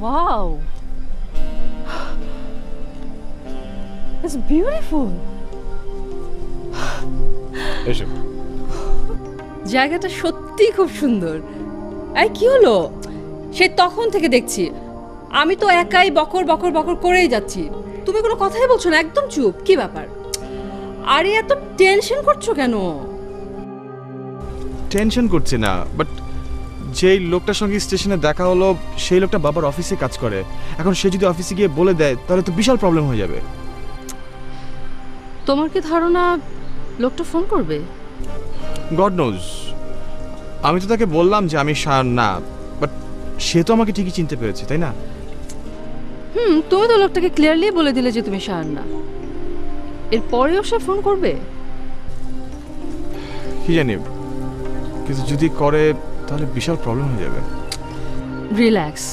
Wow, it's beautiful. এসো। জায়গাটা সত্যিই খুব সুন্দর। এই কি হলো? সে তখন থেকে দেখছি, আমি তো একাই বকর বকর বকর করেই যাচ্ছি, তুমি কোনো কথাই বলছো না, একদম চুপ। কি ব্যাপার? আরে এত টেনশন করছো কেন? টেনশন করছি না, বাট যেই লোকটার সঙ্গে স্টেশনে দেখা হলো সেই লোকটা বাবার অফিসে কাজ করে। এখন সে যদি অফিসে গিয়ে বলে দেয় তাহলে তো বিশাল প্রবলেম হয়ে যাবে। তোমার কি ধারণা লোকটা ফোন করবে? God nose. আমি তো তাকে বললাম যে আমি শায়ন না, বাট সে তো আমাকে ঠিকই চিনতে পেরেছে, তাই না? তুমি তো লোকটাকে ক্লিয়ারলি বলে দিলে যে তুমি শায়ন না, এরপরেও সে ফোন করবে? কি জানি, কিন্তু যদি করে তাহলে বিশাল প্রবলেম হয়ে যাবে। রিল্যাক্স,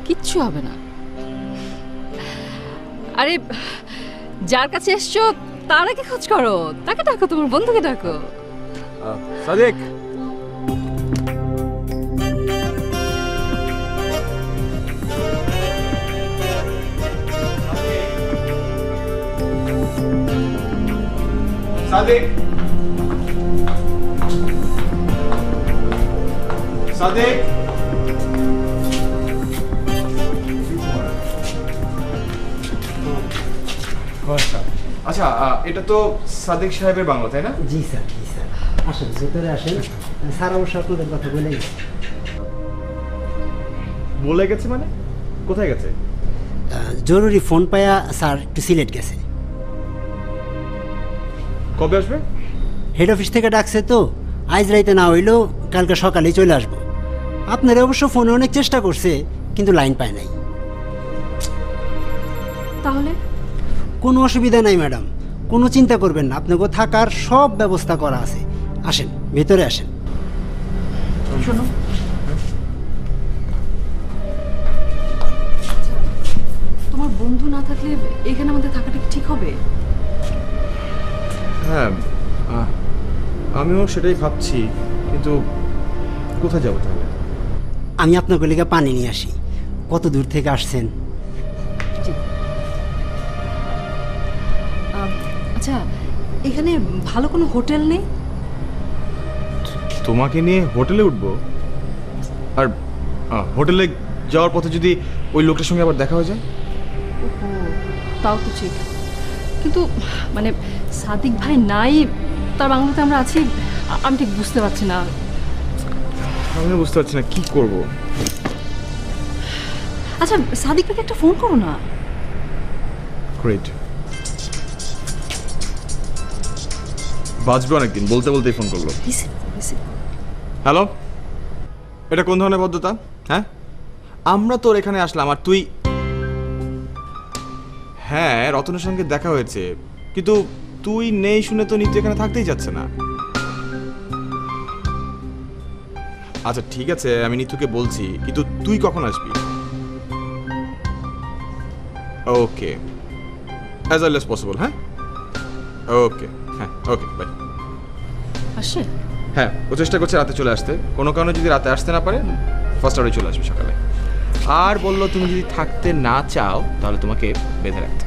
কিচ্ছু হবে না। আরে যার কাছে এসছো তার আগে খোঁজ করো, তাকে ডাকো, তোমার বন্ধুকে ডাকো। সাদিক, সাদিক, সাদিক। আচ্ছা, এটা তো সাদিক সাহেবের বাংলা, তাই না? জি স্যার, জি স্যার। আসেন, ভেতরে আসেন। স্যার অবশ্য আপনাদের কথা বলে গেছে। বলে গেছে মানে? কোথায় গেছে? জরুরি ফোন পায়া স্যার একটু সিলেট গেছে। কবে আসবে? হেড অফিস থেকে ডাকছে তো, আজ রাইতে না হইলেও কালকে সকালেই চলে আসবো। আপনারা অবশ্য ফোনে অনেক চেষ্টা করছে, কিন্তু লাইন পায় নাই। তাহলে কোনো অসুবিধা নাই ম্যাডাম, কোনো চিন্তা করবেন না, আপনাকে থাকার সব ব্যবস্থা করা আছে। আসেন, ভেতরে আসেন। শোনো, তোমার বন্ধু না থাকলে এখানে আমাদের থাকাটা কি ঠিক হবে? হ্যাঁ, আমিও সেটাই ভাবছি, কিন্তু কোথায় যাবো তাহলে? আমি আপনাকে লেগে পানি নিয়ে আসি। কত দূর থেকে আসছেন? আচ্ছা, এখানে ভালো কোনো হোটেল নেই? তোমাকে নিয়ে হোটেলে উঠবো? আর হোটেলে যাওয়ার পথে যদি ওই লোকটার সঙ্গে আবার দেখা হয়ে যায়? ওহো, তাও তো ঠিক, কিন্তু মানে সাদিক ভাই নাই, তার বাংলাতে আমরা আছি, আমি ঠিক বুঝতে পারছি না। আমিও বুঝতে পারছি না কি করব। আচ্ছা, সাদিক ভাইকে একটা ফোন করো না। গ্রেট, বাজবে অনেকদিন, বলতে বলতেই ফোন করলো। হ্যালো, এটা কোন ধরনের ভদ্রতা? হ্যাঁ, আমরা তোর এখানে আসলাম আর তুই? হ্যাঁ, রতনের সঙ্গে দেখা হয়েছে, কিন্তু তুই নেই শুনে তো নিতু এখানে থাকতেই যাচ্ছে না। আচ্ছা ঠিক আছে, আমি নিতুকে বলছি, কিন্তু তুই কখন আসবি? ওকে, অ্যাজ আর্লি অ্যাজ পসিবল। হ্যাঁ, ওকে, হ্যাঁ, ওকে, বাই। আসে? হ্যাঁ, ও চেষ্টা করছে রাতে চলে আসতে, কোনো কারণে যদি রাতে আসতে না পারে ফার্স্ট আওয়ারে চলে আসবে সকালে। আর বললো তুমি যদি থাকতে না চাও তাহলে তোমাকে বেঁধে রাখতে।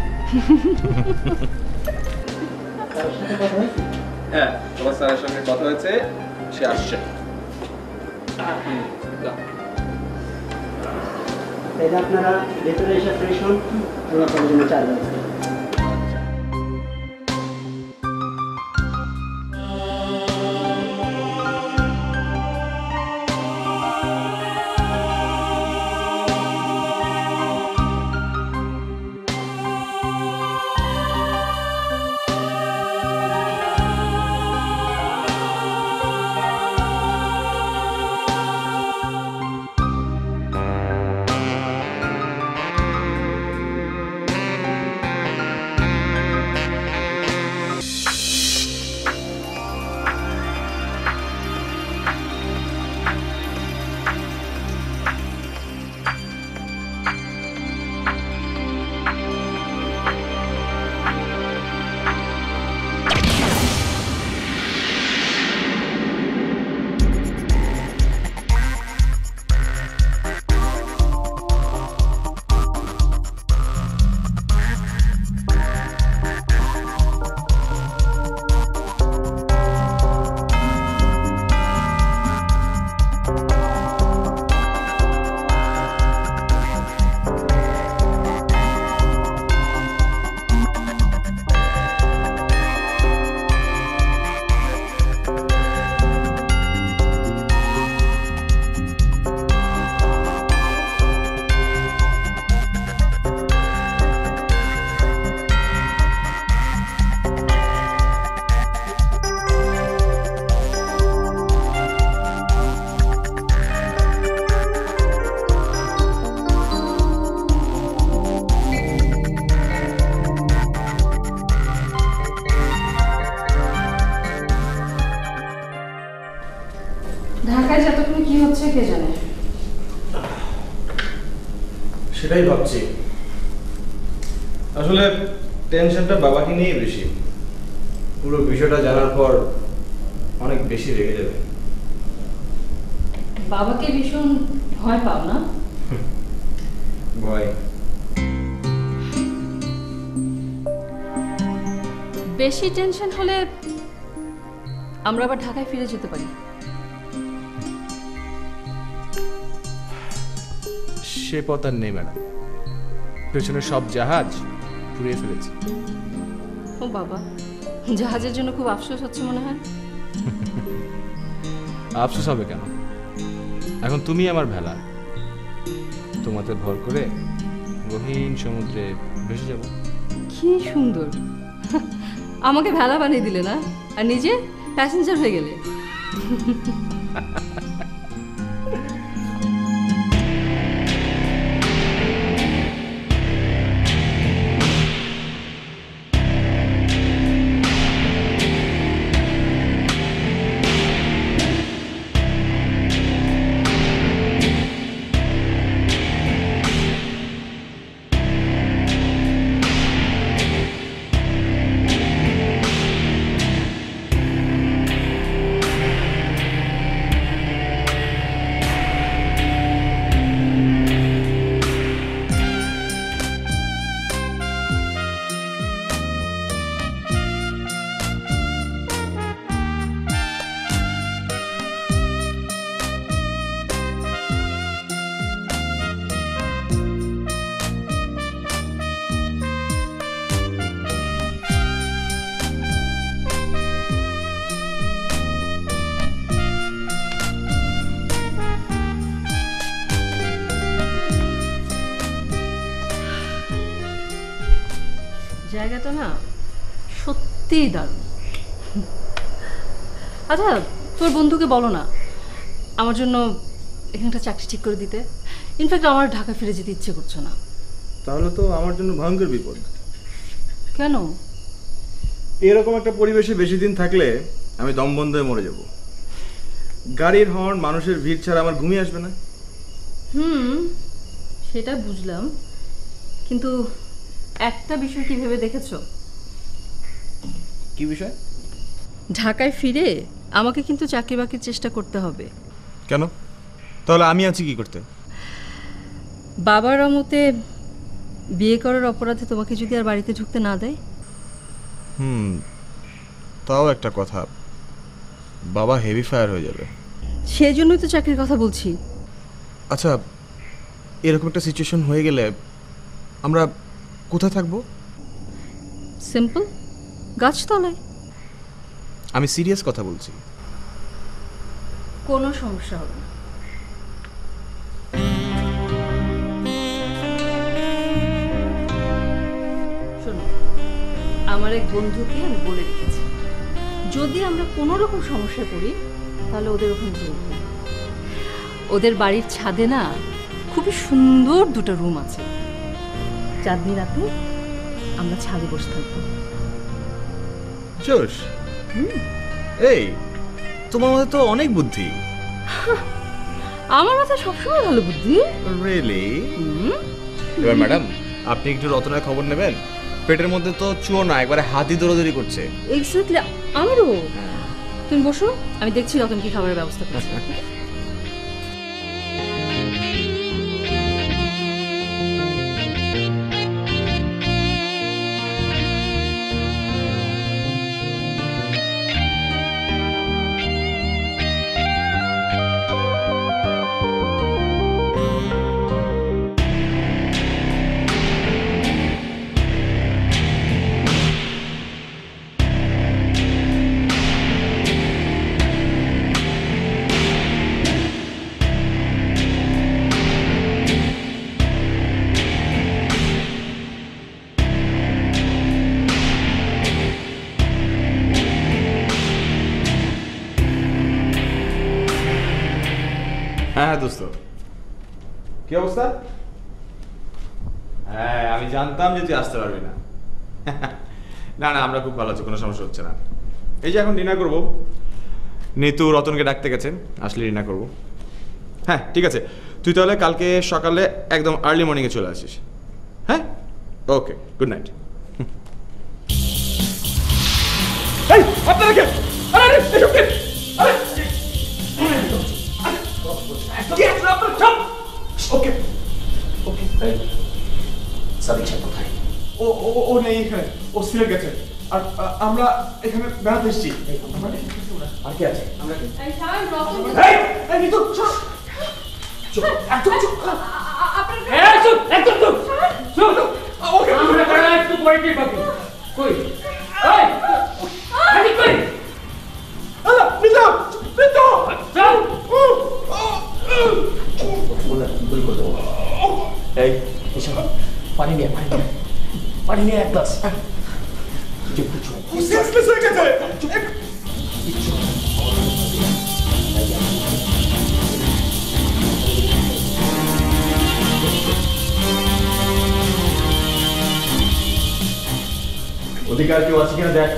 হ্যাঁ, তোমার স্যারের সঙ্গে কথা হয়েছে, সে আসছে। আপনারা ভেতরে এসে ফ্রেশ হন, আমরা আপনাদের জন্য চা দিচ্ছি। সেটাই ভাবছি। আসলে টেনশনটা বাবাকে নিয়ে বেশি। পুরো বিষয়টা জানার পর অনেক বেশি রেগে যাবে। বাবাকে ভীষণ ভয় পাও না? ভয়? বেশি টেনশন হলে আমরা আবার ঢাকায় ফিরে যেতে পারি। সে পথ আর নেই ম্যাডাম, পেছনে সব জাহাজ পুড়িয়ে ফেলেছি। ও বাবা, জাহাজের জন্য খুব আফসোস হচ্ছে মনে হয়। আফসোস হবে কেন? এখন তুমি আমার ভেলা, তোমাতে ভর করে গহীন সমুদ্রে ভেসে যাব। কি সুন্দর, আমাকে ভেলা বানিয়ে দিলে না, আর নিজে প্যাসেঞ্জার হয়ে গেলে। জায়গাটা না সত্যিই দারুণ। আচ্ছা, তোর বন্ধুকে বলো না আমার জন্য এখানটা চাকরি ঠিক করে দিতে। ইনফ্যাক্ট আমার ঢাকা ফিরে যেতে ইচ্ছে করছে না। তাহলে তো আমার জন্য ভয়ঙ্কর বিপদ। কেন? এরকম একটা পরিবেশে বেশি দিন থাকলে আমি দম বন্ধ হয়ে মরে যাব। গাড়ির হর্ন, মানুষের ভিড় ছাড়া আমার ঘুমিয়ে আসবে না। সেটা বুঝলাম, কিন্তু একটা বিষয় কি ভেবে দেখেছো? কি বিষয়? ঢাকায় ফিরে আমাকে কিন্তু চাকরি বাকরির চেষ্টা করতে হবে। কেন? তাহলে আমি আছি কি করতে? বাবার মতে বিয়ে করার অপরাধে তোমাকে যদি আর বাড়িতে ঢুকতে না দেয়। তাও একটা কথা, বাবা হেভি ফায়ার হয়ে যাবে। সেই জন্যই তো চাকরির কথা বলছি। আচ্ছা, এরকম একটা সিচুয়েশন হয়ে গেলে আমরা কোথায় থাকবো? সিম্পল, গাছতলায়। আমি সিরিয়াস কথা বলছি। কোনো সমস্যা হবে না। শোনো, আমার এক বন্ধুকে আমি বলে রেখেছি, যদি আমরা কোনো রকম সমস্যায় পড়ি তাহলে ওদের ওখানে যেতে। ওদের বাড়ির ছাদে না খুবই সুন্দর দুটো রুম আছে। চাঁদনি রাতে আমরা ছাদে বসে থাকবো। জোশ। এই, তোমার মধ্যে তো অনেক বুদ্ধি। আমার মাথায় সবসময় ভালো বুদ্ধি। রিয়েলি? এবার ম্যাডাম, আপনি একটু রতনের খবর নেবেন। পেটের মধ্যে তো চুয়ো না, একবারে হাতি দৌড়াদৌড়ি করছে। এক্স্যাক্টলি, আমারও। তুমি বসো, আমি দেখছি রতন কি খাবারের ব্যবস্থা করছে। হ্যাঁ দোস্ত, কি অবস্থা? হ্যাঁ, আমি জানতাম যে তুই আসতে পারবি না। না না, আমরা খুব ভালো আছি, কোনো সমস্যা হচ্ছে না। এই যে এখন ডিনার করবো, নিতু রতনকে ডাকতে গেছেন, আসলে ডিনার করবো। হ্যাঁ ঠিক আছে, তুই তাহলে কালকে সকালে একদম আর্লি মর্নিংয়ে চলে আসিস। হ্যাঁ, ওকে, গুড নাইট। এই আপনারা কে? আরে আরে এসব কে? আরে কি আপনারা চুপ। ওকে ওকে। সাদিক সাহেব কোথায়? ও ও ও নেই এখানে, ও সিলেট গেছে। আর আমরা এখানে বেড়াতে এসেছি। আর কে আছে? আমরা এই শাওন, রতন, এই এই নিতু চুপ চুপ একদম চুপ। এই চুপ, একদম চুপ। চুপ। ওকে আমরা করা একটু পরিচয় পাবো। কই? এই! আরে কই? আলা নিতু নিতু চল। এই এসো। পানি নিয়ে পানি নিয়ে এক গ্লাস। সেন্সলেস হয়ে গেছে। অধিকার কেউ আছে কিনা দেখ।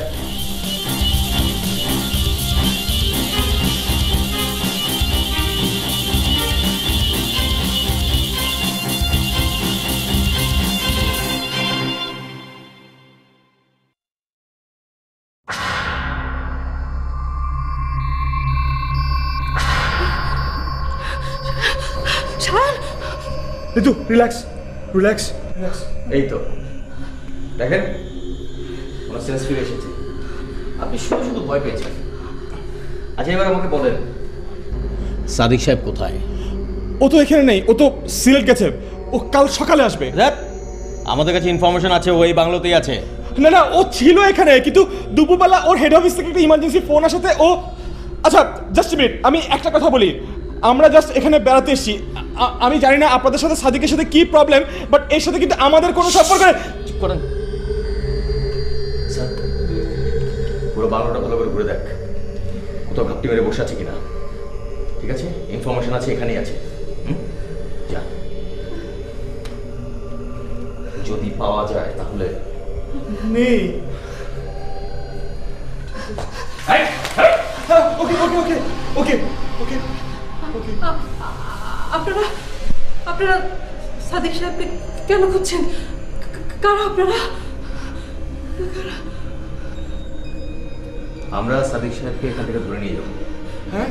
Shaon, Nitu relax relax relax. এই তো দেখেন, ওনার সেন্স ফিরে এসেছে। আপনি শুধু শুধু ভয় পেয়েছেন। আচ্ছা, এবার আমাকে বলেন, সাদিক সাহেব কোথায়? ও তো এখানে নেই, ও তো সিলেট গেছে। ও কাল সকালে আসবে। আমাদের কাছে ইনফরমেশন আছে ও এই বাংলোতেই আছে। না না, ও ছিল এখানে, কিন্তু দুপুরবেলা ওর হেড অফিস থেকে একটা ইমার্জেন্সি ফোন আসাতে ও। আচ্ছা জাস্ট মিনিট, আমি একটা কথা বলি। আমরা জাস্ট এখানে বেড়াতে এসেছি। আমি জানি না আপনাদের সাথে সাদিকের সাথে কি প্রবলেম, বাট এর সাথে কিন্তু আমাদের কোনো সম্পর্ক নেই। চুপ করেন স্যার, পুরো বাংলোটা ভালো করে ঘুরে দেখ, কোথাও ঘাপটি মেরে বসে আছে কিনা। ঠিক আছে, ইনফরমেশন আছে, এখানেই আছে। যা, যদি পাওয়া যায় তাহলে। নেই। ওকে ওকে ওকে ওকে ওকে ওকে। আপনারা আপনারা সাদিক সাহেবকে কেন খুঁজছেন? কারা আপনারা? আমরা সাদিক সাহেবকে এখান থেকে ধরে নিয়ে যাব। হ্যাঁ,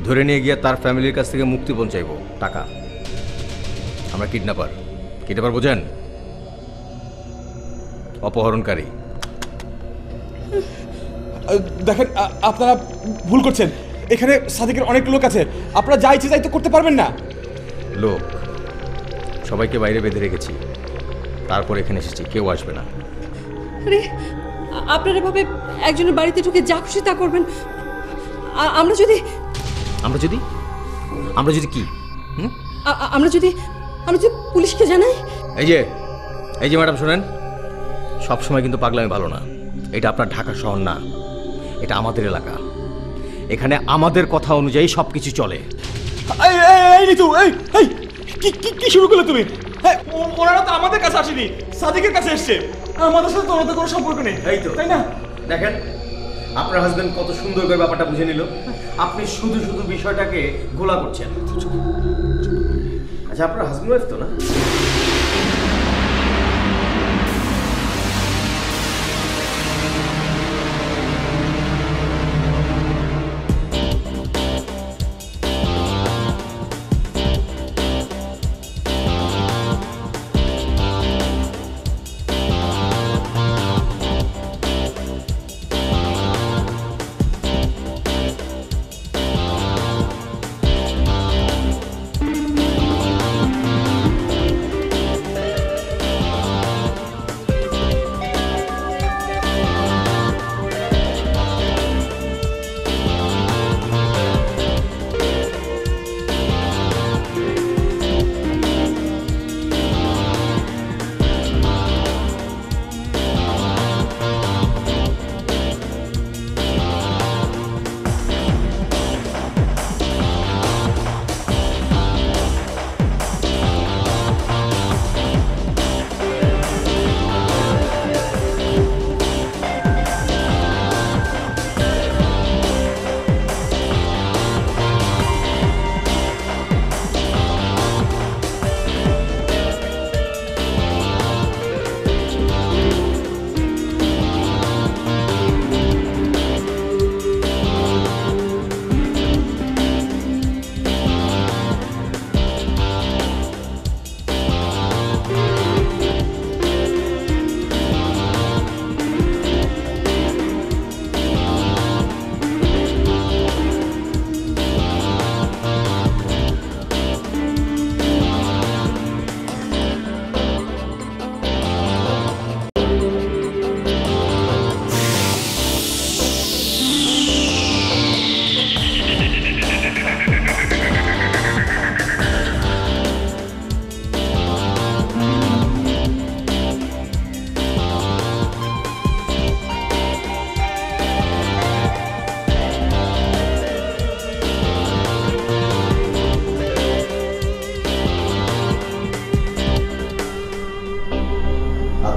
ধরে নিয়ে গিয়ে তার ফ্যামিলির কাছ থেকে মুক্তিপণ চাইবো, টাকা। আমরা কিডন্যাপার। কিডন্যাপার বোঝেন? অপহরণকারী। দেখেন আপনারা ভুল করছেন। এখানে সাদিকের অনেক লোক আছে, আপনারা যা ইচ্ছে তাই তো করতে পারবেন না। লোক সবাইকে বাইরে বেঁধে রেখেছি, তারপর এখানে এসেছি, কেউ আসবে না। আরে আপনারা এভাবে একজনের বাড়িতে ঢুকে যা খুশি তা করবেন। আমরা যদি আমরা যদি আমরা যদি কি আমরা যদি পুলিশকে জানাই। এই যে ম্যাডাম শোনেন, সবসময় কিন্তু পাগলামি ভালো না। এটা আপনার ঢাকা শহর না, এটা আমাদের এলাকা। এখানে আমাদের কথা অনুযায়ী সব কিছু চলে। এই নিতু, এই এই কি কি কি শুরু করলে তুমি? হ্যাঁ, ওনারা তো আমাদের কাছে আসেনি, সাদিকের কাছে এসেছে। আমাদের সাথে তো ওনাদের কোনো সম্পর্ক নেই, এই তো, তাই না? দেখেন আপনার হাজবেন্ড কত সুন্দর করে ব্যাপারটা বুঝে নিল। আপনি শুধু শুধু বিষয়টাকে গোলা করছেন। আচ্ছা, আপনার হাজবেন্ড ওয়াইফ তো না?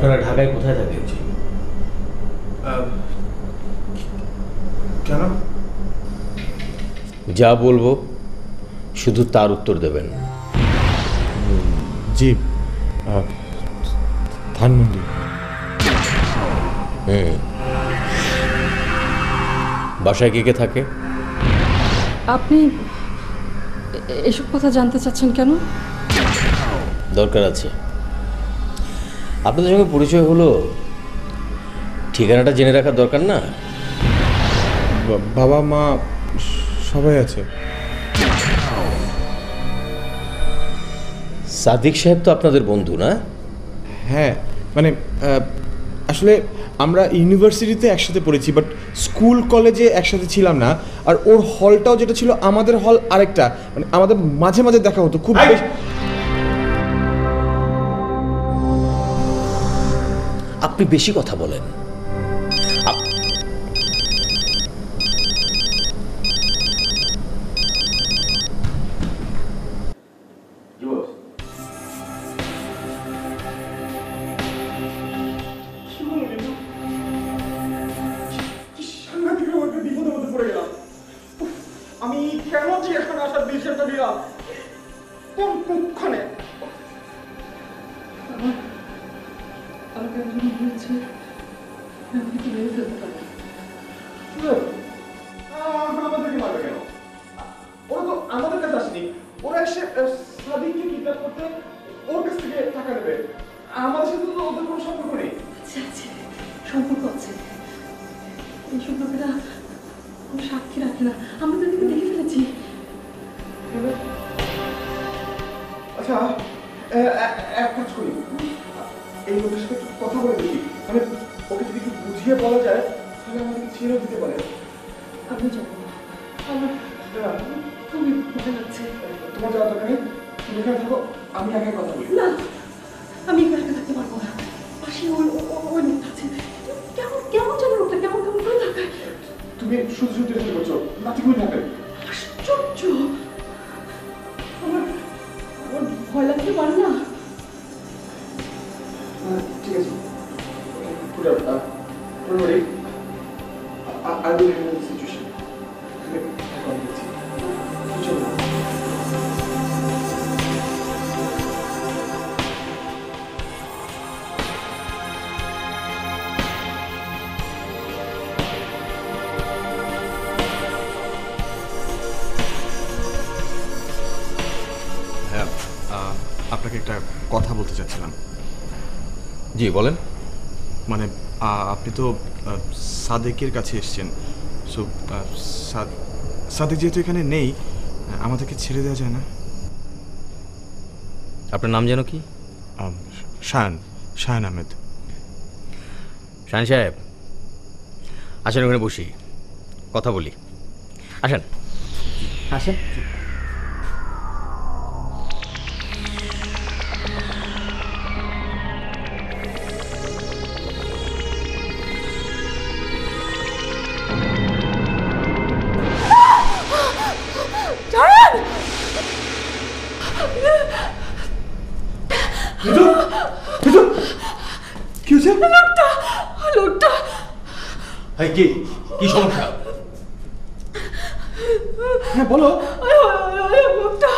আপনারা ঢাকায় কোথায় থাকেন? কেন? যা বলবো শুধু তার উত্তর দেবেন। জি, ধানমন্ডি। বাসায় কে কে থাকে? আপনি এসব কথা জানতে চাচ্ছেন কেন? দরকার আছে। আপনাদের সঙ্গে পরিচয় হলো, ঠিকানাটা জেনে রাখার দরকার না? বাবা মা সবাই আছে। সাদিক সাহেব তো আপনাদের বন্ধু না? হ্যাঁ, মানে আসলে আমরা ইউনিভার্সিটিতে একসাথে পড়েছি, বাট স্কুল কলেজে একসাথে ছিলাম না। আর ওর হলটাও যেটা ছিল আমাদের হল আরেকটা, মানে আমাদের মাঝে মাঝে দেখা হতো খুব বেশি। আপনি বেশি কথা বলেন। আমি কেন যে এখানে আসার ডিসিশনটা নিলাম? কোন কুক্ষণে? আমাদেরকে মারবে কেন? ওরা তো আমাদের কাছে আসেনি, ওরা এসে সাদিককে কিডন্যাপ করতে ওর কাছ থেকে টাকা নেবে। আমাদের সাথে তো ওদের কোনো সম্পর্ক নেই। সম্পর্ক আছে, এই সম্পর্কটা কোনো সাক্ষী রাখে না। আমরা তাদেরকে দেখে ফেলেছি। আচ্ছা, এক কাজ করি, এই লোকের সাথে একটু কথা বলে দেখি, মানে ওকে যদি একটু বুঝিয়ে বলা যায় তাহলে আমাদেরকে ছেড়েও দিতে পারে। আমি যাবো, আমার খুবই ভয় লাগছে। তোমার যাওয়া দরকার নেই, তুমি এখানে থাকো, আমি একাই কথা বলি। না, আমি একা একা থাকতে পারবো না। পাশে ওই লোকটা আছে, কেমন কেমন যেন লোকটা কেমন কেমন করে থাকায়। তুমি শুধু শুধু টেনশন করছো, নাতি তুমি থাকবে। আশ্চর্য, আমার ভয় লাগতে পারে না। ঠিক আছে, put up. Don't worry. I will handle the situation. চলো। হ্যাঁ, আপনাকে একটা কথা বলতে চাচ্ছিলাম। জি বলেন। মানে আপনি তো সাদেকের কাছে এসেছেন, সো সাদেক যেহেতু এখানে নেই, আমাদেরকে ছেড়ে দেওয়া যায় না? আপনার নাম যেন কি? শায়ান আহমেদ। শায়ান সাহেব, আসেন ওখানে বসি, কথা বলি। আসেন আসেন। কি হয়েছে? লোকটা কি কি সমস্যা? হ্যাঁ বলো। লোকটা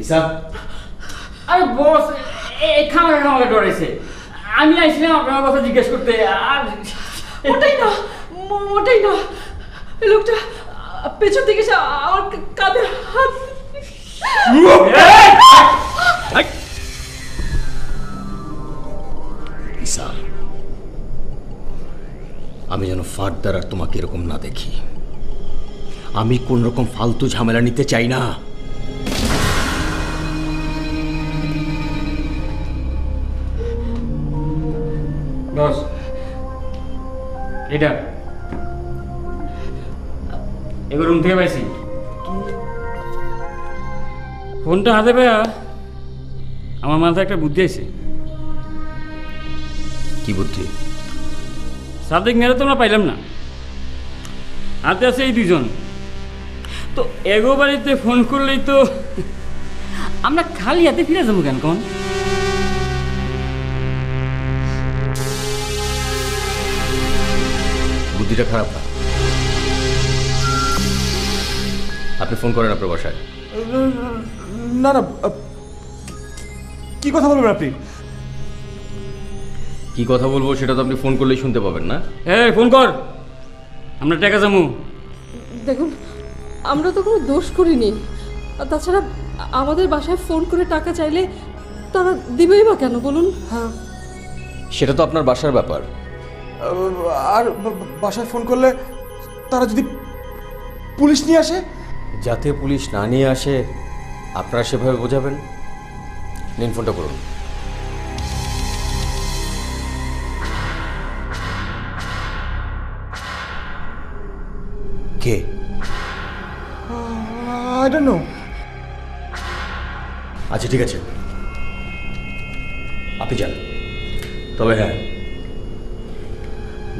ইসা, আরে বস, এই খামারে আমাকে ডরাইছে। আমি আইছিলাম আপনার কথা জিজ্ঞেস করতে। আর ওটাই না, মোটেই না। এই লোকটা পেছন থেকে এসে আমার কাঁধে হাত। ইসা, আমি যেন ফার্দার আর তোমাকে এরকম না দেখি। আমি কোন রকম ফালতু ঝামেলা নিতে চাই না। বস, এটা এগুলো রুম থেকে পাইছি। ফোনটা হাতে পেয়ে আমার মাথায় একটা বুদ্ধি আছে। কি বুদ্ধি? সাদেক মেরে তো আমরা পাইলাম না, হাতে আছে এই দুজন। তো এগো বাড়িতে ফোন করলেই তো আমরা খালি হাতে ফিরে যাবো কেন? কোন বুদ্ধিটা খারাপ না। আপনি ফোন করেন আপনার বাসায়। না না, কি কথা বলবেন আপনি? কি কথা বলবো সেটা তো আপনি ফোন করলেই শুনতে পাবেন না। ফোন কর, আমরা টাকা যাবো। দেখুন, আমরা তো কোনো দোষ করিনি। আর তাছাড়া আমাদের বাসায় ফোন করে টাকা চাইলে তারা দিবেই বা কেন বলুন? সেটা তো আপনার বাসার ব্যাপার। আর বাসায় ফোন করলে তারা যদি পুলিশ নিয়ে আসে? যাতে পুলিশ না নিয়ে আসে আপনারা সেভাবে বোঝাবেন। নিন ফোনটা করুন। কে? I don't know. আচ্ছা ঠিক আছে, আপনি যান। তবে হ্যাঁ,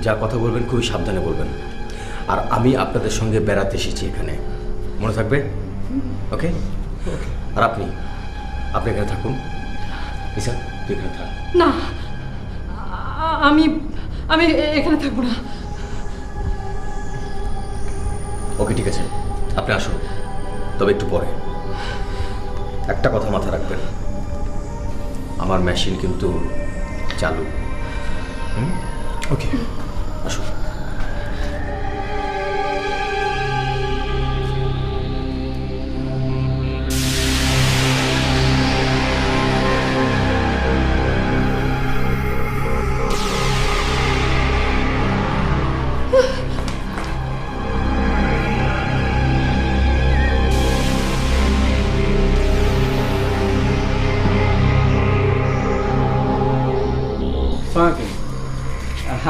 যা কথা বলবেন খুবই সাবধানে বলবেন। আর আমি আপনাদের সঙ্গে বেড়াতে এসেছি এখানে, মনে থাকবে? ওকে? আর আপনি এখানে থাকুন। ঈশা, তুই এখানে থাক। না, আমি আমি এখানে থাকবো না। ওকে ঠিক আছে, আপনি আসুন। তবে একটু পরে একটা কথা মাথায় রাখবেন, আমার মেশিন কিন্তু চালু। ওকে, আসুন।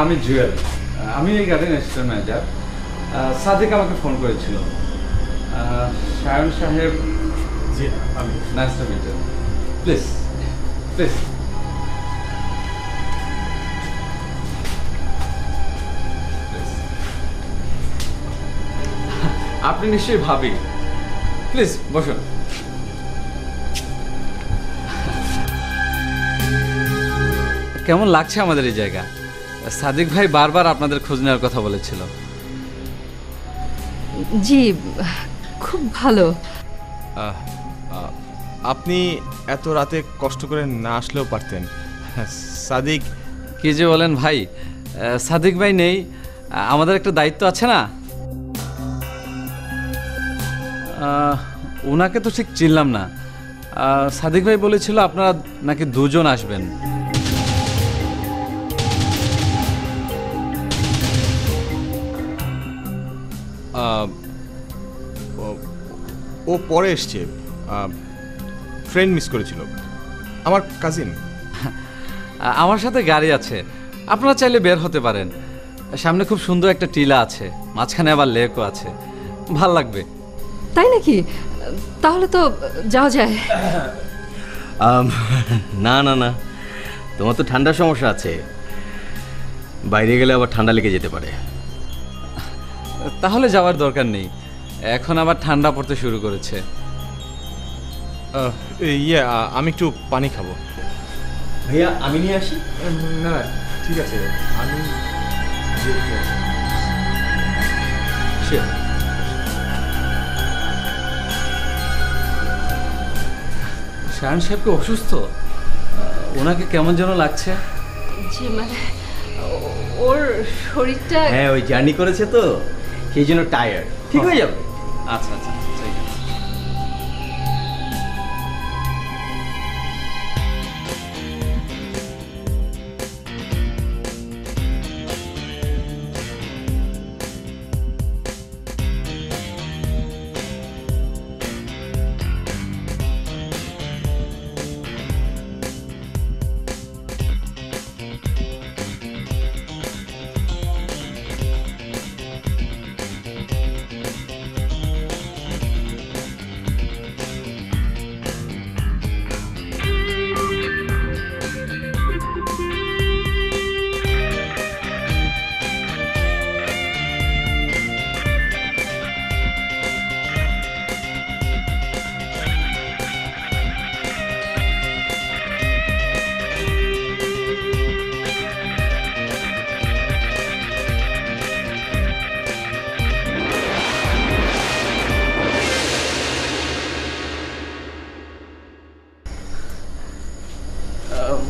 আমি জুয়েল, আমি এই গার্ডেন অ্যাসিস্ট্যান্ট ম্যানেজার। সাদিক আমাকে ফোন করেছিল। সায়ন সাহেব। জি আমি। Nice to meet you. Please please. আপনি নিশ্চয়ই ভাবি। প্লিজ বসুন। কেমন লাগছে আমাদের এই জায়গা? সাদিক ভাই বারবার আপনাদের খোঁজ নেওয়ার কথা বলেছিল। জি, খুব ভালো। আপনি এত রাতে কষ্ট করে না আসলেও পারতেন। সাদিক। কি যে বলেন ভাই, সাদিক ভাই নেই, আমাদের একটা দায়িত্ব আছে না। ওনাকে তো ঠিক চিনলাম না। সাদিক ভাই বলেছিল আপনারা নাকি দুজন আসবেন। ও পরে এসছে, ট্রেন মিস করেছিল। আমার কাজিন। আমার সাথে গাড়ি আছে, আপনারা চাইলে বের হতে পারেন। সামনে খুব সুন্দর একটা টিলা আছে, মাঝখানে আবার লেকও আছে, ভাল লাগবে। তাই নাকি? তাহলে তো যাওয়া যায়। না না না, তোমার তো ঠান্ডার সমস্যা আছে, বাইরে গেলে আবার ঠান্ডা লেগে যেতে পারে। তাহলে যাওয়ার দরকার নেই, এখন আবার ঠান্ডা পড়তে শুরু করেছে। আমি একটু পানি খাবো। ভাইয়া আমি নিয়ে আসি। না ঠিক আছে, আমি শায়ন সাহেবকে অসুস্থ, ওনাকে কেমন যেন লাগছে। জি মানে ওর শরীরটা। হ্যাঁ, ওই জার্নি করেছে তো সেই জন্য টায়ার্ড। ঠিক হয়ে যাবে। আচ্ছা আচ্ছা ঠিক আছে।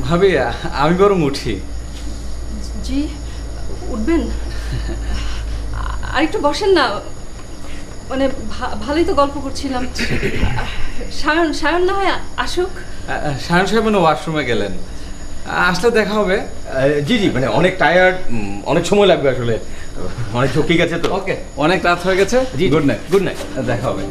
ভাবি আমি বরং উঠি। জি উঠবেন? আর একটু বসেন না, মানে ভালোই তো গল্প করছিলাম। সায়ন সায়ন না হয় আসুক। সায়ন সাহেব ওয়াশরুমে গেলেন, আসলে দেখা হবে। জি জি, মানে অনেক টায়ার্ড, অনেক সময় লাগবে আসলে, অনেক ঝক্কি গেছে তো। ওকে, অনেক রাত হয়ে গেছে। জি, গুড নাইট। Good night. দেখা হবে।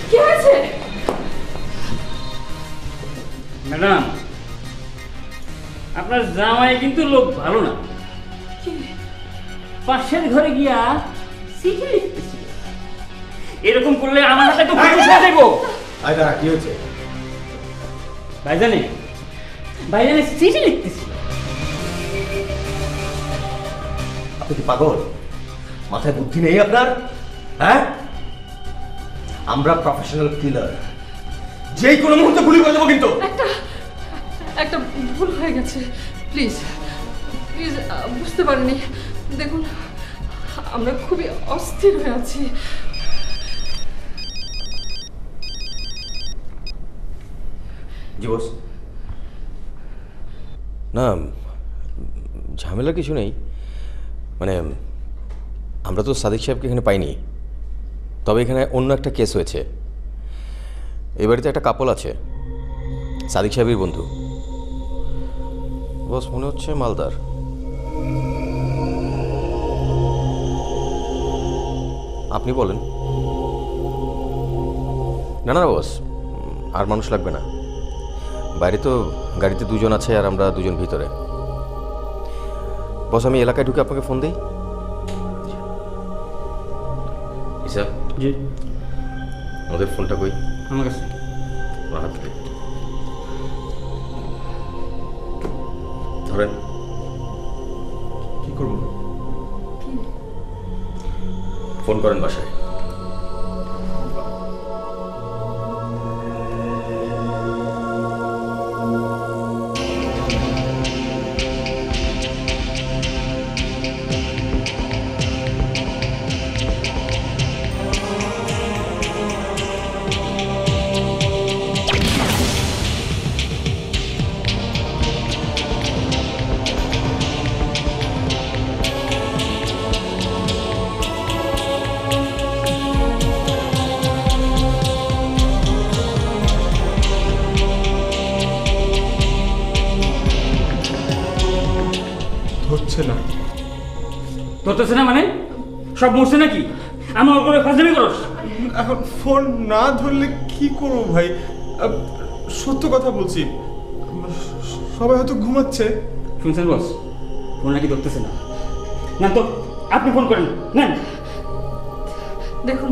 কি হয়েছে? ম্যাডাম, আপনার জামাই কিন্তু লোক ভালো না। পাশের ঘরে গিয়া চিঠি লিখতেছিল। এরকম করলে আমার হাতে তো পুলিশ হয়ে যাবো। আয় দাঁড়া, কি হয়েছে? ভাইজানে ভাইজানে চিঠি লিখতেছিল। আপনি কি পাগল? মাথায় বুদ্ধি নেই আপনার? হ্যাঁ, আমরা প্রফেশনাল কিলার, যেই কোনো মুহূর্তে গুলি করে দেবো কিন্তু। একটা ভুল হয়ে গেছে, প্লিজ প্লিজ। বুঝতে পারিনি। দেখুন আমরা খুবই অস্থির হয়ে আছি। জি বস। না, ঝামেলা কিছু নেই, মানে আমরা তো সাদিক সাহেবকে এখানে পাইনি, তবে এখানে অন্য একটা কেস হয়েছে। এই বাড়িতে একটা কাপল আছে, সাদিক সাহেবের বন্ধু। বস মনে হচ্ছে মালদার। আপনি বলেন। না না বস, আর মানুষ লাগবে না। বাইরে তো গাড়িতে দুজন আছে আর আমরা দুজন ভিতরে। বস আমি এলাকায় ঢুকে আপনাকে ফোন দিই। স্যার জি, আমাদের ফোনটা কই? আমার কাছে। আমার হাত থেকে ধরেন। কি করবো? ফোন করেন বাসায়। হচ্ছে না। ধরতেছে না মানে? সব মরছে নাকি? আমার ওর করে ফাজলামি করস? এখন ফোন না ধরলে কি করবো ভাই? সত্য কথা বলছি, সবাই হয়তো ঘুমাচ্ছে। শুনছেন বস, ফোন নাকি ধরতেছে না। না তো আপনি ফোন করেন। নেন। দেখুন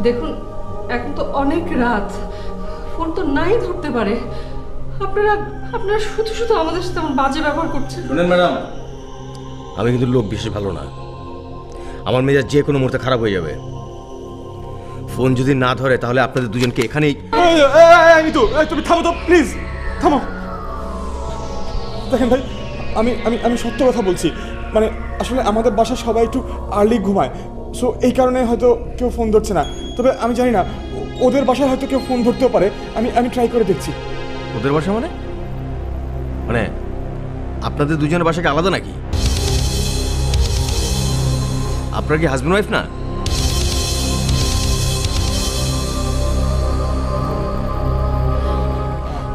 দেখুন এখন তো অনেক রাত, ফোন তো নাই ধরতে পারে। আপনারা আপনারা শুধু শুধু আমাদের সাথে আমার বাজে ব্যবহার করছেন। শুনেন ম্যাডাম, আমি কিন্তু লোক বিশেষ ভালো না, আমার মেজাজ যে কোনো মুহূর্তে খারাপ হয়ে যাবে। ফোন যদি না ধরে তাহলে আপনাদের দুজনকে এখানেই। তুমি থামো তো প্লিজ, থামো। দেখেন ভাই, আমি আমি আমি সত্য কথা বলছি। মানে আসলে আমাদের বাসায় সবাই একটু আর্লি ঘুমায়, সো এই কারণে হয়তো কেউ ফোন ধরছে না। তবে আমি জানি না, ওদের বাসায় হয়তো কেউ ফোন ধরতেও পারে। আমি ট্রাই করে দেখছি। ওদের বাসা মানে? মানে আপনাদের দুজনের বাসা কি আলাদা নাকি? আপনার কি হাজব্যান্ড ওয়াইফ না?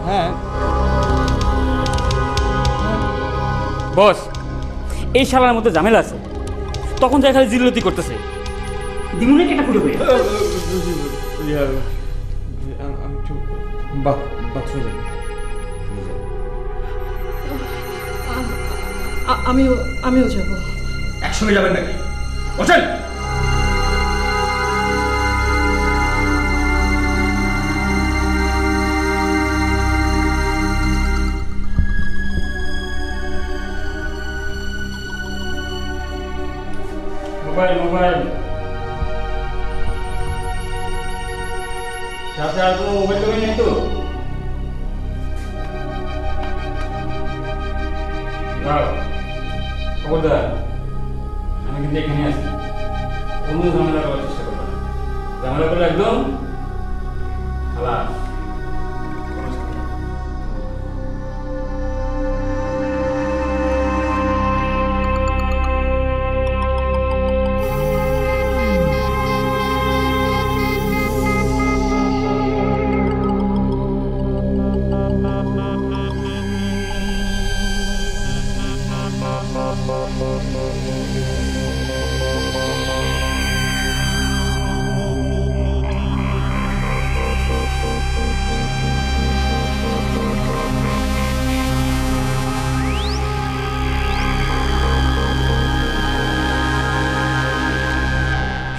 হ্যাঁ বস, এই শালার মধ্যে ঝামেলা আছে। তখন যাই খালি জিল্লতি করতেছে। দিমুনে কেটা খুলে হয়ে আমি একটু বাথরুমে যাই। আমিও যাব। একসঙ্গে যাবেন নাকি? বলছেন মোবাইল মোবাইল। সাথে আর কোনো মোবাইল টোবাইল নেই তো? খবরদার, আমি কিন্তু এখানে আছি, কোনো ঝামেলা করার চেষ্টা করবো না। ঝামেলা করলে একদম খালাস।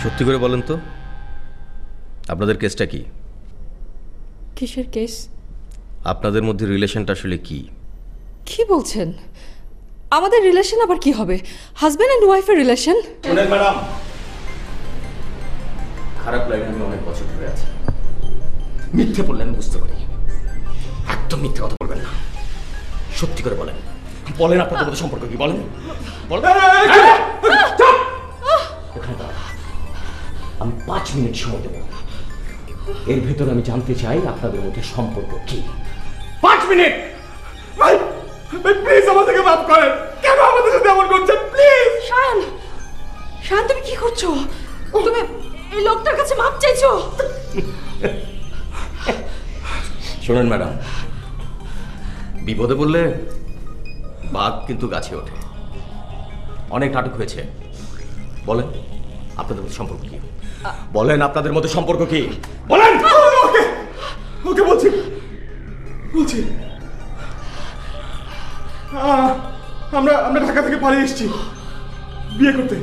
সত্যি করে বলেন তো, আপনাদের কেসটা কি? কিসের কেস? আপনাদের মধ্যে রিলেশনটা আসলে কি? কি বলছেন? আমাদের রিলেশন আবার কি হবে? হাজব্যান্ড অ্যান্ড ওয়াইফের রিলেশন? শুনেন ম্যাডাম, খারাপ লাইনে আমি অনেক বছর ধরে আছি। মিথ্যে বললে আমি বুঝতে পারি, একদম মিথ্যে কথা বলবেন না। সত্যি করে বলেন, বলেন আপনাদের মধ্যে সম্পর্ক কি? বলেন বলেন। এখানে দাঁড়ান, আমি 5 মিনিট সময় দেব। এর ভেতরে আমি জানতে চাই আপনাদের মধ্যে সম্পর্ক কি। 5 মিনিট। ভাই ভাই প্লিজ আমাদেরকে মাফ করেন। কেন আমাদের সাথে এমন করছেন? প্লিজ। শান, শান তুমি কি করছো? তুমি এই লোকটার কাছে মাপ চাইছো? শোনেন ম্যাডাম, বিপদে পড়লে বাঘ কিন্তু গাছে ওঠে। অনেক নাটক হয়েছে, বলেন আপনাদের মধ্যে সম্পর্ক কি? বলেন আপনাদের মধ্যে সম্পর্ক কি? বলেন। ওকে ওকে বলছি বলছি আমরা আমরা ঢাকা থেকে পালিয়ে এসেছি বিয়ে করতে।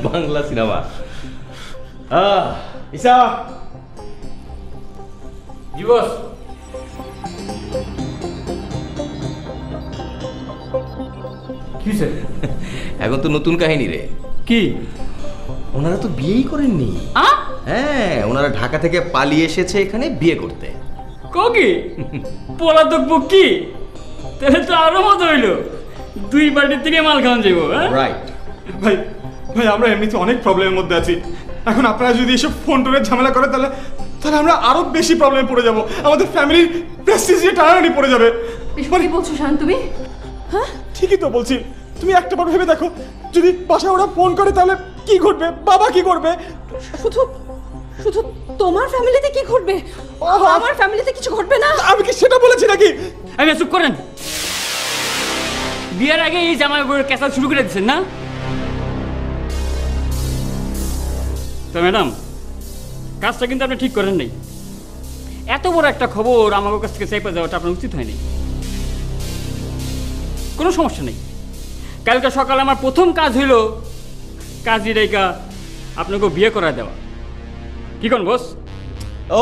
বাংলা সিনেমা। ঈশা। জি বস। কি স্যার? এখন তো নতুন কাহিনী রে। কি? ওনারা তো বিয়েই করেননি। হ্যাঁ, ওনারা ঢাকা থেকে পালিয়ে এসেছে এখানে বিয়ে করতে। কি পলাতক কি? তাহলে তো আরো মজা হইলো, 2 পার্টির থেকে মাল খাওয়ান যাবো। রাইট। ভাই ভাই আমরা এমনিতে অনেক প্রবলেমের মধ্যে আছি, এখন আপনারা যদি এসব ফোন টোনের ঝামেলা করেন তাহলে তাহলে আমরা আরো বেশি প্রবলেমে পড়ে যাব। আমাদের ফ্যামিলির প্রেস্টিজ নিয়ে টানাটানি পড়ে যাবে। কি বলছো শান তুমি? হ্যাঁ ঠিকই তো বলছি, তুমি একটা বার ভেবে দেখো, যদি বাসায় ওরা ফোন করে তাহলে কি ঘটবে? বাবা কি করবে? শুধু শুধু তোমার ফ্যামিলিতে কি ঘটবে? আমার ফ্যামিলিতে কিছু ঘটবে না? আমি কি সেটা বলেছি নাকি? আমি চুপ করেন। বিয়ের আগে এই জামাই বউয়ের কেসা শুরু করে দিচ্ছেন না? তো ম্যাডাম, কাজটা কিন্তু আপনি ঠিক করেন নাই। এত বড় একটা খবর আমার কাছ থেকে চাইপা যাওয়াটা আপনার উচিত হয়নি। কোনো সমস্যা নেই, কালকে সকালে আমার প্রথম কাজ হইল কাজী রেখা আপনাকে বিয়ে করা দেওয়া। কি কোন বস?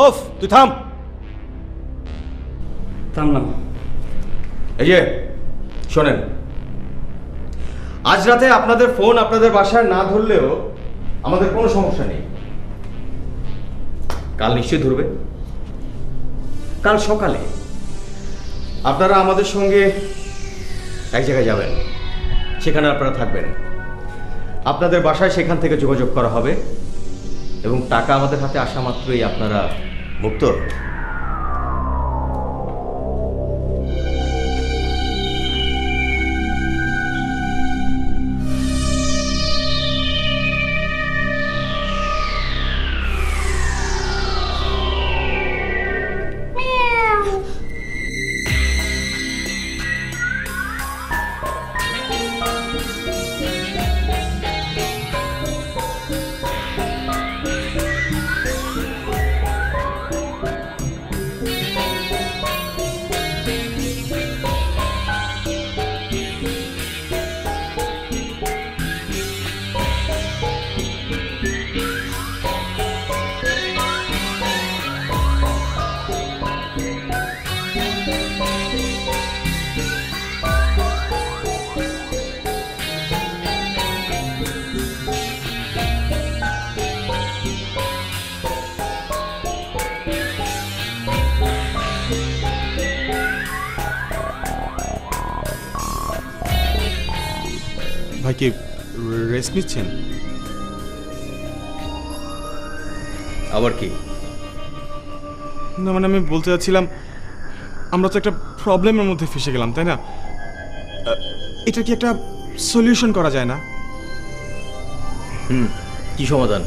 ওফ, তুই থাম। থামলাম। এই যে শোনেন, আজ রাতে আপনাদের ফোন আপনাদের বাসায় না ধরলেও আমাদের কোনো সমস্যা নেই। কাল নিশ্চয়ই ধরবে। কাল সকালে আপনারা আমাদের সঙ্গে এক জায়গায় যাবেন, সেখানে আপনারা থাকবেন। আপনাদের বাসায় সেখান থেকে যোগাযোগ করা হবে এবং টাকা আমাদের হাতে আসা মাত্রই আপনারা মুক্ত। ভাই কি রেস্ট নিচ্ছেন? আবার কি? না মানে আমি বলতে চাচ্ছিলাম আমরা তো একটা প্রবলেমের মধ্যে ফেসে গেলাম, তাই না? এটা কি একটা সলিউশন করা যায় না? কি সমাধান?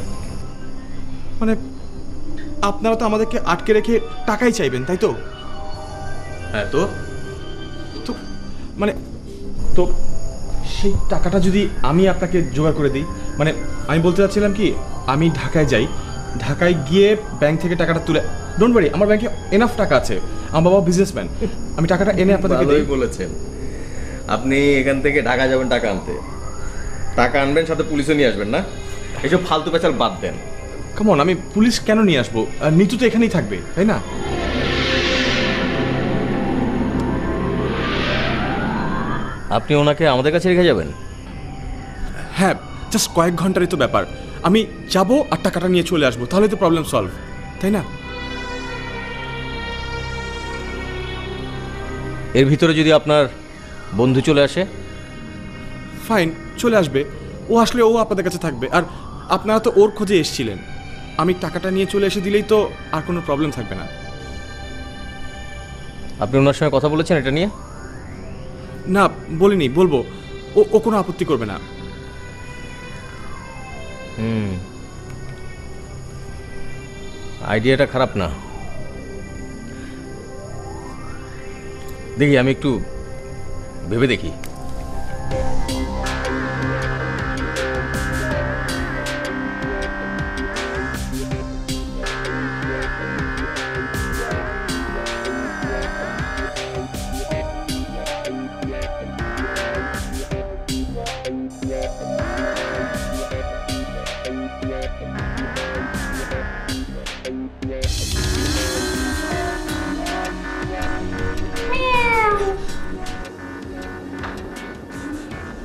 মানে আপনারা তো আমাদেরকে আটকে রেখে টাকাই চাইবেন, তাই তো? হ্যাঁ, তো তো মানে তো সেই টাকাটা যদি আমি আপনাকে জোগাড় করে দিই, মানে আমি বলতে চাচ্ছিলাম কি, আমি ঢাকায় যাই, ঢাকায় গিয়ে ব্যাংক থেকে টাকাটা তুলে, ডোন্ট ওয়ারি, আমার ব্যাংকে এনাফ টাকা আছে, আমার বাবা বিজনেসম্যান, আমি টাকাটা এনে আপনাদেরকে দিই। ভালোই বলেছেন। আপনি এখান থেকে ঢাকা যাবেন টাকা আনতে, টাকা আনবেন, সাথে পুলিশও নিয়ে আসবেন না? এইসব ফালতু পেঁচাল বাদ দেন। কেমন, আমি পুলিশ কেন নিয়ে আসবো? নিতু তো এখানেই থাকবে, তাই না? আপনি ওনাকে আমাদের কাছে রেখে যাবেন? হ্যাঁ, জাস্ট কয়েক ঘন্টারই তো ব্যাপার, আমি যাবো আর টাকাটা নিয়ে চলে আসবো, তাহলে তো প্রবলেম সলভ, তাই না? এর ভিতরে যদি আপনার বন্ধু চলে আসে? ফাইন, চলে আসবে, ও আসলে ও আপনাদের কাছে থাকবে, আর আপনারা তো ওর খোঁজে এসেছিলেন, আমি টাকাটা নিয়ে চলে এসে দিলেই তো আর কোনো প্রবলেম থাকবে না। আপনি ওনার সঙ্গে কথা বলেছেন এটা নিয়ে? না বলিনি, বলবো, ও কোনো আপত্তি করবে না। আইডিয়াটা খারাপ না। দেখি, আমি একটু ভেবে দেখি।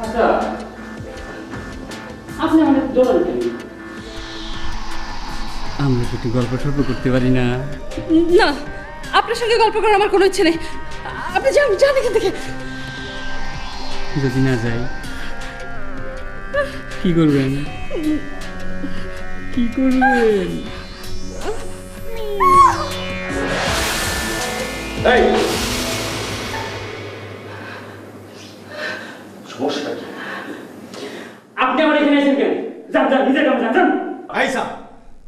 আচ্ছা, আপনি আমাদের দোলেন কেন? আমরা কি একটু গল্প টল্প করতে পারি না? না, আপনার সঙ্গে গল্প করার আমার কোনো ইচ্ছে নেই, আপনি যান যান এখান থেকে। যদি না যাই কি করবেন? কি করবেন? সমস্যাটা কি? আপনি আমার এখানে এসেছেন কেন? যান যান, নিজের কামে যান যান। আইসা,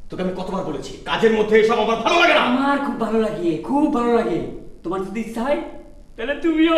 তোকে আমি কতবার বলেছি কাজের মধ্যে এসব আমার ভালো লাগে না। আমার খুব ভালো লাগে, খুব ভালো লাগে। তোমার যদি ইচ্ছা হয় তাহলে তুমিও।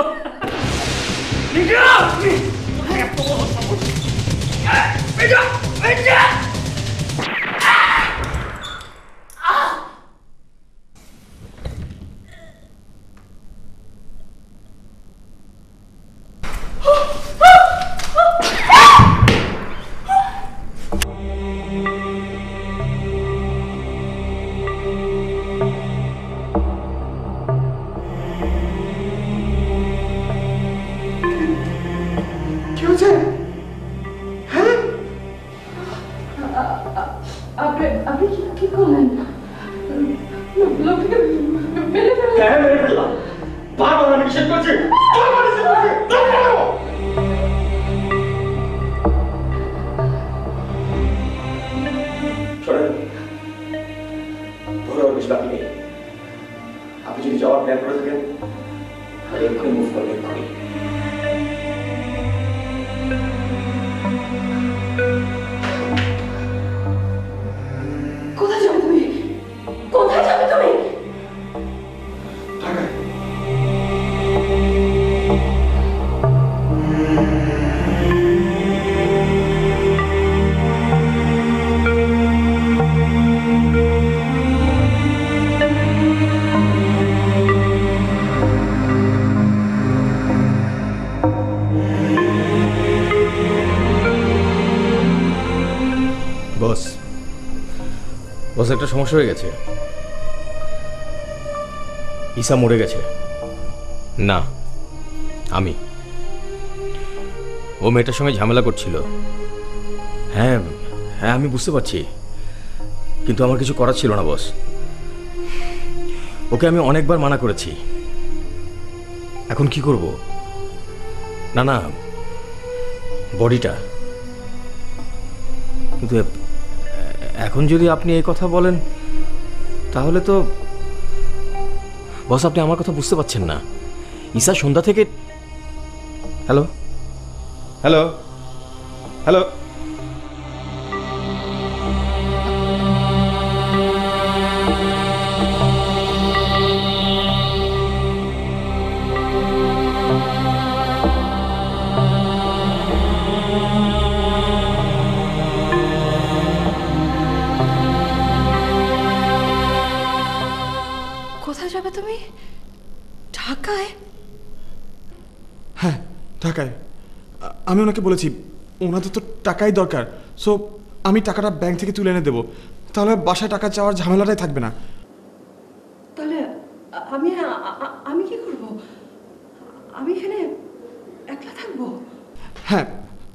কি হয়েছে? হ্যাঁ, আপনি কি করলেন? লোকটাকে মেরে ফেললেন? হ্যাঁ, মেরে ফেললাম। বারবার আমি নিষেধ করছি। শোনেন, ধরে আর বেশি বাকি নেই। আপনি যদি যাওয়ার প্ল্যান করে থাকেন তাহলে এক্ষুনি মুভ করবেন, এক্ষুনি। কোথায় যাবে তুমি? কোথায় যাবে তুমি? ঢাকায়। বস, বস, একটা সমস্যা হয়ে গেছে। ঈশা মরে গেছে। না, আমি। ও মেয়েটার সঙ্গে ঝামেলা করছিল। হ্যাঁ হ্যাঁ, আমি বুঝতে পারছি, কিন্তু আমার কিছু করার ছিল না বস। ওকে আমি অনেকবার মানা করেছি। এখন কি করব? না না, বডিটা। কিন্তু এখন যদি আপনি এই কথা বলেন তাহলে তো বস আপনি আমার কথা বুঝতে পারছেন না। ঈশা সন্ধ্যা থেকে হ্যালো হ্যালো হ্যালো কোথায় যাবে তুমি? ঢাকায়? হ্যাঁ ঢাকায়। আমি ওনাকে বলেছি ওনাদের তো টাকাই দরকার, সো আমি টাকাটা ব্যাংক থেকে তুলে এনে দেবো, তাহলে বাসায় টাকা চাওয়ার ঝামেলাটাই থাকবে না। তাহলে আমি আমি কি করব? আমি এখানে একলা থাকবো? হ্যাঁ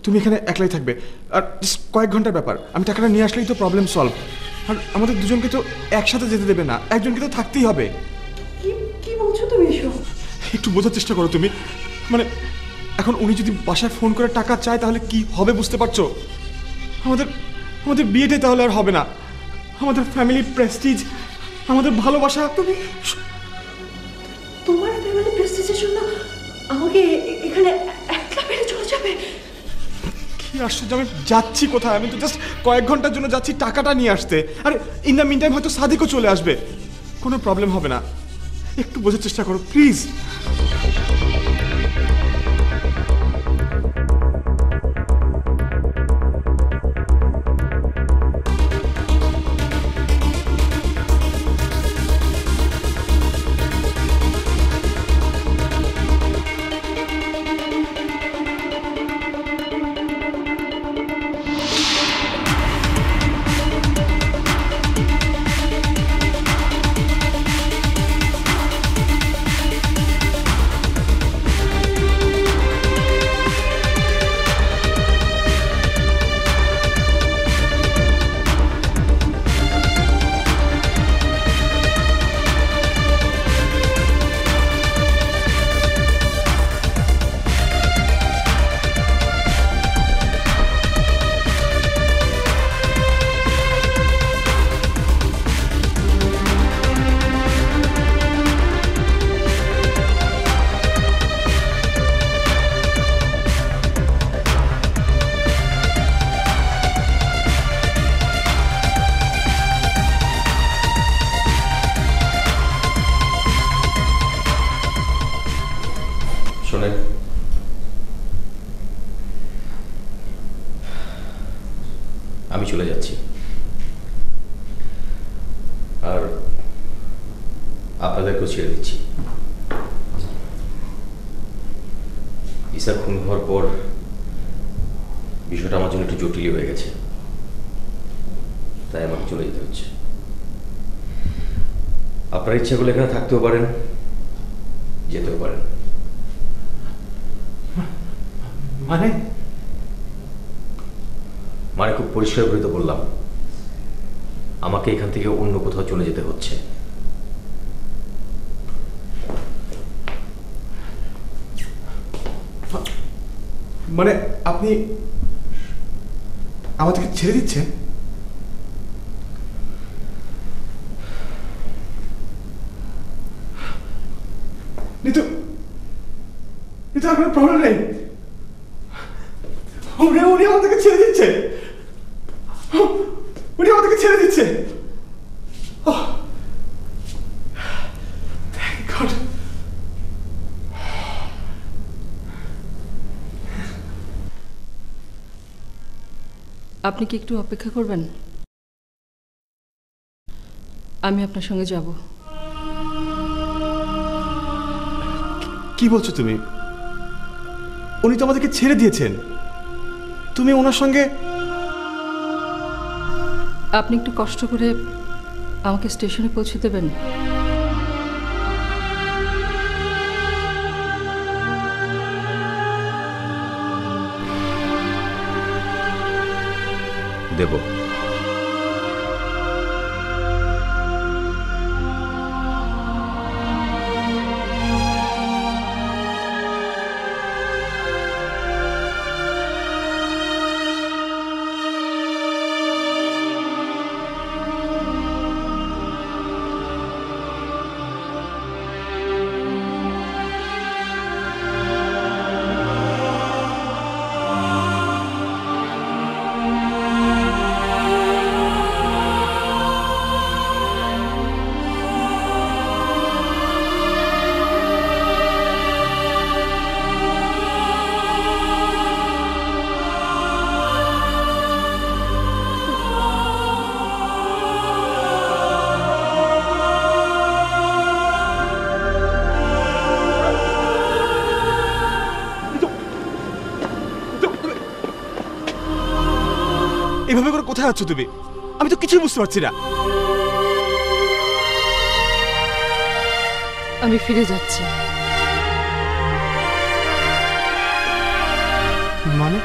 তুমি এখানে একলাই থাকবে, আর just কয়েক ঘন্টার ব্যাপার। আমি টাকাটা নিয়ে আসলেই তো প্রবলেম সলভ। আর আমাদের দুজনকে তো একসাথে যেতে দেবে না, একজনকে তো থাকতেই হবে। কি কি বলছো তুমি এসব? একটু বোঝার চেষ্টা করো তুমি। মানে এখন উনি যদি বাসায় ফোন করে টাকা চায় তাহলে কি হবে বুঝতে পারছো? আমাদের আমাদের বিয়েটাই তাহলে আর হবে না। আমাদের ফ্যামিলি প্রেস্টিজ, আমাদের ভালোবাসা। তুমি তোমার ফ্যামিলি প্রেস্টিজের জন্য আমাকে এখানে একলা ফেলে চলে যাবে? কি আশ্চর্য! আমি যাচ্ছি কোথায়? আমি তো জাস্ট কয়েক ঘন্টার জন্য যাচ্ছি টাকাটা নিয়ে আসতে। আর ইন দ্য মিন টাইম হয়তো সাদিকও চলে আসবে, কোনো প্রবলেম হবে না। একটু বোঝার চেষ্টা করো প্লিজ। শোনেন, আমি চলে যাচ্ছি, আর আপনাদেরকেও ছেড়ে দিচ্ছি। ঈশার খুন হওয়ার পর বিষয়টা আমার জন্য একটু জটিল হয়ে গেছে, তাই আমাকে চলে যেতে হচ্ছে। আপনার ইচ্ছা করলে এখানে থাকতেও পারেন, যেতেও পারেন। মানে মানে খুব পরিষ্কার করে তো বললাম, আমাকে এখান থেকে অন্য কোথাও চলে যেতে হচ্ছে। মানে আপনি আমাদেরকে ছেড়ে দিচ্ছেন? নিতু, নিতু আর কোনো প্রবলেম নেই। উনি আমাদেরকে ছেড়ে দিচ্ছে, উনি আমাদেরকে ছেড়ে দিচ্ছে। Thank God. আপনি কি একটু অপেক্ষা করবেন? আমি আপনার সঙ্গে যাব। কি বলছো তুমি? উনি তো আমাদেরকে ছেড়ে দিয়েছেন, তুমি ওনার সঙ্গে? আপনি একটু কষ্ট করে আমাকে স্টেশনে পৌঁছে দেবেন? দেব। এভাবে করে কোথায় যাচ্ছ তুমি? আমি তো কিছুই বুঝতে পারছি না। আমি ফিরে যাচ্ছি। মানে